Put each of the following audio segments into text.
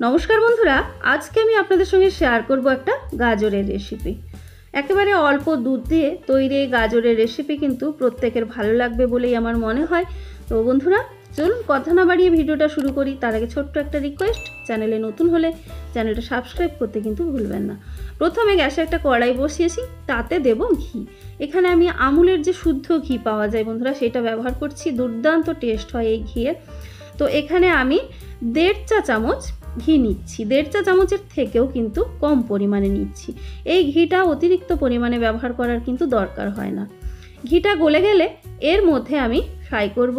নমস্কার বন্ধুরা, আজকে আমি আপনাদের সঙ্গে শেয়ার করব একটা গাজরের রেসিপি। একেবারে অল্প দুধ দিয়ে তৈরি এই গাজরের রেসিপি কিন্তু প্রত্যেকের ভালো লাগবে বলেই আমার মনে হয়। তো বন্ধুরা চলুন কথা না বাড়িয়ে ভিডিওটা শুরু করি। তার আগে ছোট্ট একটা রিকোয়েস্ট, চ্যানেলে নতুন হলে চ্যানেলটা সাবস্ক্রাইব করতে কিন্তু ভুলবেন না। প্রথমে গ্যাসে একটা কড়াই বসিয়েছি, তাতে দেব ঘি। এখানে আমি আমুলের যে শুদ্ধ ঘি পাওয়া যায় বন্ধুরা, সেটা ব্যবহার করছি। দুর্দান্ত টেস্ট হয় এই ঘিয়ের। তো এখানে আমি 1.5 চা চামচ ঘি নিচ্ছি। 1.5 চা চামচের থেকেও কিন্তু কম পরিমাণে নিচ্ছি। এই ঘিটা অতিরিক্ত পরিমাণে ব্যবহার করার কিন্তু দরকার হয় না। ঘিটা গলে গেলে এর মধ্যে আমি ফ্রাই করব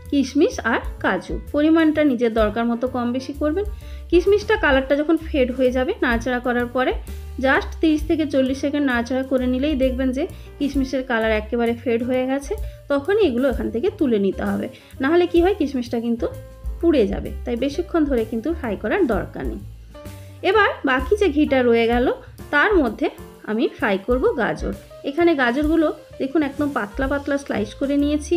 কিশমিশ আর কাজু। পরিমাণটা নিজের দরকার মতো কম বেশি করবেন। কিশমিশটা কালারটা যখন ফেড হয়ে যাবে, নাড়াচাড়া করার পরে জাস্ট 30 থেকে 40 সেকেন্ড নাড়াচাড়া করে নিলেই দেখবেন যে কিশমিশের কালার একেবারে ফেড হয়ে গেছে। তখনই এগুলো এখান থেকে তুলে নিতে হবে, নাহলে কি হয় কিশমিশটা কিন্তু পুড়ে যাবে। তাই বেশিক্ষণ ধরে কিন্তু ফ্রাই করার দরকার নেই। এবার বাকি যে ঘিটা রয়ে গেল তার মধ্যে আমি ফ্রাই করব গাজর। এখানে গাজরগুলো দেখুন একদম পাতলা পাতলা স্লাইস করে নিয়েছি।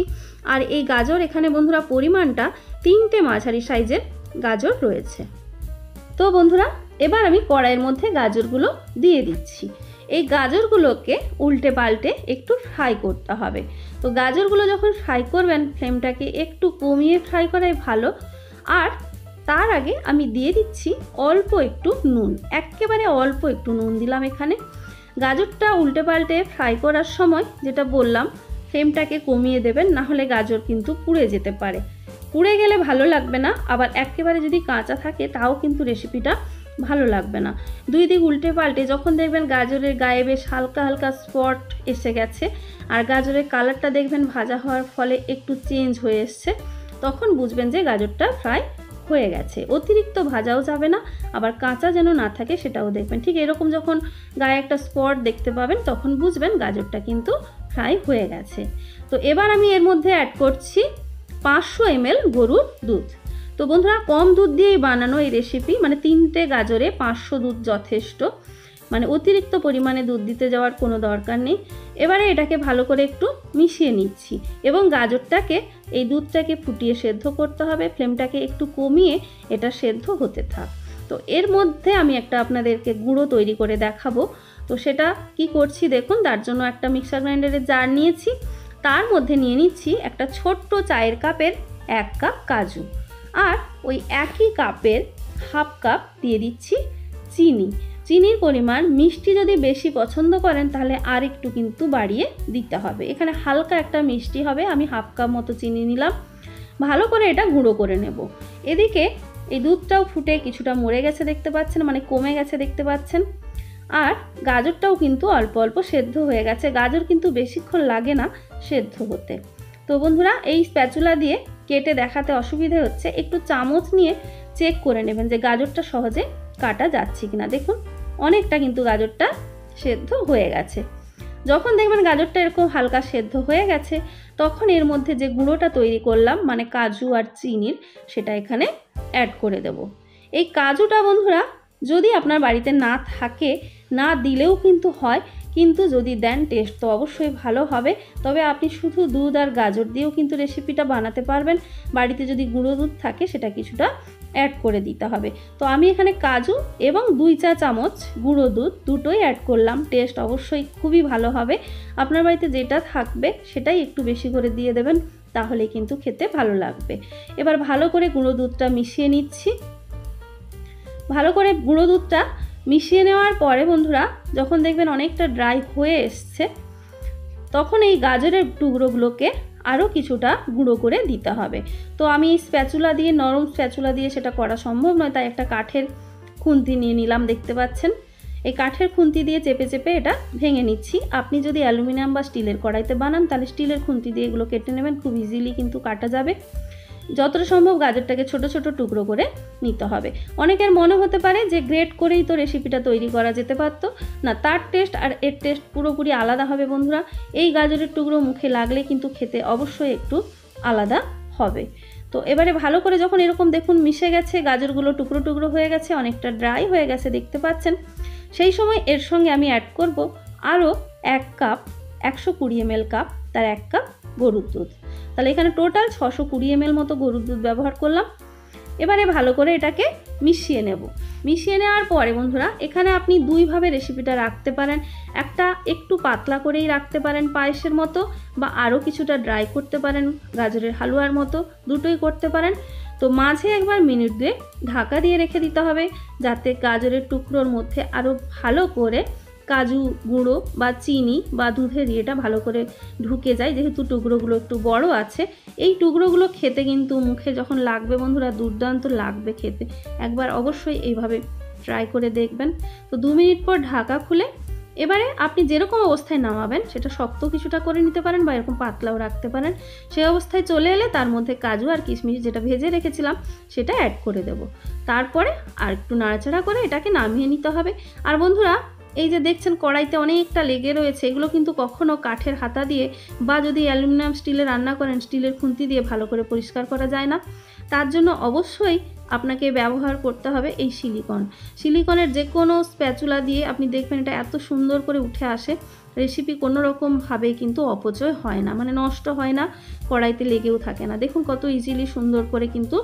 আর এই গাজর এখানে বন্ধুরা পরিমাণটা 3টে মাঝারি সাইজের গাজর রয়েছে। তো বন্ধুরা এবার আমি কড়াইয়ের মধ্যে গাজরগুলো দিয়ে দিচ্ছি। এই গাজরগুলোকে উল্টে পাল্টে একটু ফ্রাই করতে হবে। তো গাজরগুলো যখন ফ্রাই করবেন ফ্লেমটাকে একটু কমিয়ে ফ্রাই করাই ভালো। আর তার আগে আমি দিয়ে দিচ্ছি অল্প একটু নুন, একেবারে অল্প একটু নুন দিলাম এখানে। গাজরটা উল্টে পাল্টে ফ্রাই করার সময় যেটা বললাম, ফ্লেমটাকে কমিয়ে দেবেন, না হলে গাজর কিন্তু পুড়ে যেতে পারে। পুড়ে গেলে ভালো লাগবে না, আবার একেবারে যদি কাঁচা থাকে তাও কিন্তু রেসিপিটা ভালো লাগবে না। দুই দিক উল্টে পাল্টে যখন দেখবেন গাজরের গায়ে বেশ হালকা হালকা স্পট এসে গেছে আর গাজরের কালারটা দেখবেন ভাজা হওয়ার ফলে একটু চেঞ্জ হয়ে এসছে, তখন বুঝবেন যে গাজরটা ফ্রাই হয়ে গেছে। অতিরিক্ত ভাজাও যাবে না, আবার কাঁচা যেন না থাকে সেটাও দেখবেন। ঠিক এরকম যখন গায়ে একটা স্পট দেখতে পাবেন তখন বুঝবেন গাজরটা কিন্তু ফ্রাই হয়ে গেছে। তো এবার আমি এর মধ্যে অ্যাড করছি 500 ml গরুর দুধ। তো বন্ধুরা কম দুধ দিয়েই বানানো এই রেসিপি, মানে 3টে গাজরে 500 দুধ যথেষ্ট, মানে অতিরিক্ত পরিমাণে দুধ দিতে যাওয়ার কোনো দরকার নেই। এবারে এটাকে ভালো করে একটু মিশিয়ে নিচ্ছি এবং গাজরটাকে এই দুধটাকে ফুটিয়ে সেদ্ধ করতে হবে। ফ্লেমটাকে একটু কমিয়ে এটা সেদ্ধ হতে থাক। তো এর মধ্যে আমি একটা আপনাদেরকে গুঁড়ো তৈরি করে দেখাবো। তো সেটা কি করছি দেখুন। তার জন্য একটা মিক্সার গ্রাইন্ডারের জার নিয়েছি, তার মধ্যে নিয়ে নিচ্ছি একটা ছোট্ট চায়ের কাপের 1 কাপ কাজু, আর ওই একই কাপের হাফ কাপ দিয়ে দিচ্ছি চিনি। চিনির পরিমাণ মিষ্টি যদি বেশি পছন্দ করেন তাহলে আর একটু কিন্তু বাড়িয়ে দিতে হবে। এখানে হালকা একটা মিষ্টি হবে। আমি হাফ কাপ মতো চিনি নিলাম। ভালো করে এটা গুঁড়ো করে নেব। এদিকে এই দুধটাও ফুটে কিছুটা মরে গেছে দেখতে পাচ্ছেন, মানে কমে গেছে দেখতে পাচ্ছেন। আর গাজরটাও কিন্তু অল্প অল্প সেদ্ধ হয়ে গেছে। গাজর কিন্তু বেশিক্ষণ লাগে না সেদ্ধ হতে। তো বন্ধুরা এই স্প্যাচুলা দিয়ে কেটে দেখাতে অসুবিধে হচ্ছে, একটু চামচ নিয়ে চেক করে নেবেন যে গাজরটা সহজে কাটা যাচ্ছে কিনা। দেখুন অনেকটা কিন্তু গাজরটা সেদ্ধ হয়ে গেছে। যখন দেখবেন গাজরটা এরকম হালকা সেদ্ধ হয়ে গেছে তখন এর মধ্যে যে গুঁড়োটা তৈরি করলাম, মানে কাজু আর চিনির, সেটা এখানে অ্যাড করে দেব। এই কাজুটা বন্ধুরা যদি আপনার বাড়িতে না থাকে, না দিলেও কিন্তু হয়, কিন্তু যদি দেন টেস্ট তো অবশ্যই ভালো হবে। তবে আপনি শুধু দুধ আর গাজর দিয়েও কিন্তু রেসিপিটা বানাতে পারবেন। বাড়িতে যদি গুঁড়ো দুধ থাকে সেটা কিছুটা অ্যাড করে দিতে হবে। তো আমি এখানে কাজু এবং 2 চা চামচ গুঁড়ো দুধ দুটোই অ্যাড করলাম। টেস্ট অবশ্যই খুবই ভালো হবে। আপনার বাড়িতে যেটা থাকবে সেটাই একটু বেশি করে দিয়ে দেবেন, তাহলে কিন্তু খেতে ভালো লাগবে। এবার ভালো করে গুঁড়ো দুধটা মিশিয়ে নিচ্ছি। ভালো করে গুঁড়ো দুধটা মিশিয়ে নেওয়ার পরে বন্ধুরা যখন দেখবেন অনেকটা ড্রাই হয়ে এসছে, তখন এই গাজরের টুকরোগুলোকে আরও কিছুটা গুঁড়ো করে দিতে হবে। তো আমি এই স্প্যাচুলা দিয়ে, নরম স্প্যাচুলা দিয়ে সেটা করা সম্ভব নয়, তাই একটা কাঠের খুন্তি নিয়ে নিলাম। দেখতে পাচ্ছেন এই কাঠের খুন্তি দিয়ে চেপে চেপে এটা ভেঙে নিচ্ছি। আপনি যদি অ্যালুমিনিয়াম বা স্টিলের কড়াইতে বানান তাহলে স্টিলের খুন্তি দিয়ে এগুলো কেটে নেবেন, খুব ইজিলি কিন্তু কাটা যাবে। যতটা সম্ভব গাজরটাকে ছোট ছোট টুকরো করে নিতে হবে। অনেকের মনে হতে পারে যে গ্রেট করেই তো রেসিপিটা তৈরি করা যেতে পারতো, না, তার টেস্ট আর এর টেস্ট পুরোপুরি আলাদা হবে বন্ধুরা। এই গাজরের টুকরো মুখে লাগলে কিন্তু খেতে অবশ্যই একটু আলাদা হবে। তো এবারে ভালো করে যখন এরকম দেখুন মিশে গেছে, গাজরগুলো টুকরো টুকরো হয়ে গেছে, অনেকটা ড্রাই হয়ে গেছে দেখতে পাচ্ছেন, সেই সময় এর সঙ্গে আমি অ্যাড করব আরও 1 কাপ 120 ml কাপ, তার 1 কাপ গরুর দুধ। তাহলে এখানে টোটাল 620 ml মতো গরুর দুধ ব্যবহার করলাম। এবারে ভালো করে এটাকে মিশিয়ে নেব। মিশিয়ে নেওয়ার পরে বন্ধুরা এখানে আপনি দুইভাবে রেসিপিটা রাখতে পারেন। একটা একটু পাতলা করেই রাখতে পারেন পায়েসের মতো, বা আরও কিছুটা ড্রাই করতে পারেন গাজরের হালুয়ার মতো, দুটোই করতে পারেন। তো মাঝে একবার মিনিট 2 ঢাকা দিয়ে রেখে দিতে হবে, যাতে গাজরের টুকরোর মধ্যে আরও ভালো করে কাজু গুঁড়ো বা চিনি বা দুধের ইয়েটা ভালো করে ঢুকে যায়। যেহেতু টুকরোগুলো একটু বড় আছে, এই টুকরোগুলো খেতে কিন্তু মুখে যখন লাগবে বন্ধুরা দুর্দান্ত লাগবে খেতে। একবার অবশ্যই এইভাবে ট্রাই করে দেখবেন। তো 2 মিনিট পর ঢাকা খুলে এবারে আপনি যেরকম অবস্থায় নামাবেন, সেটা শক্ত কিছুটা করে নিতে পারেন বা এরকম পাতলাও রাখতে পারেন। সেই অবস্থায় চলে এলে তার মধ্যে কাজু আর কিশমিশ যেটা ভেজে রেখেছিলাম সেটা অ্যাড করে দেব। তারপরে আর একটু নাড়াচাড়া করে এটাকে নামিয়ে নিতে হবে। আর বন্ধুরা এই যে দেখছেন কড়াইতে অনেকটা লেগে রয়েছে, এগুলো কিন্তু কখনো কাঠের হাতা দিয়ে বা যদি অ্যালুমিনিয়াম স্টিলে রান্না করেন স্টিলের খুন্তি দিয়ে ভালো করে পরিষ্কার করা যায় না। তার জন্য অবশ্যই আপনাকে ব্যবহার করতে হবে এই সিলিকনের যে কোনো স্প্যাচুলা দিয়ে। আপনি দেখবেন এটা এত সুন্দর করে উঠে আসে। রেসিপি কোনো রকমভাবেই কিন্তু অপচয় হয় না, মানে নষ্ট হয় না, কড়াইতে লেগেও থাকে না। দেখুন কত ইজিলি সুন্দর করে কিন্তু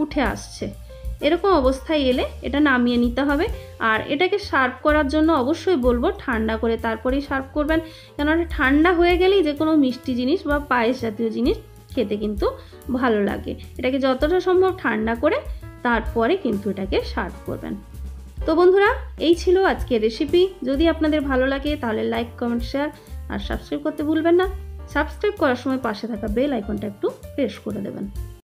উঠে আসছে। এরকম অবস্থায় এলে এটা নামিয়ে নিতে হবে। আর এটাকে সার্ভ করার জন্য অবশ্যই বলবো ঠান্ডা করে তারপরেই সার্ভ করবেন, কেননা ঠান্ডা হয়ে গেলেই যে কোনো মিষ্টি জিনিস বা পায়েস জাতীয় জিনিস খেতে কিন্তু ভালো লাগে। এটাকে যতটা সম্ভব ঠান্ডা করে তারপরে কিন্তু এটাকে সার্ভ করবেন। তো বন্ধুরা এই ছিল আজকের রেসিপি। যদি আপনাদের ভালো লাগে তাহলে লাইক, কমেন্ট, শেয়ার আর সাবস্ক্রাইব করতে ভুলবেন না। সাবস্ক্রাইব করার সময় পাশে থাকা বেল আইকনটা একটু প্রেস করে দেবেন।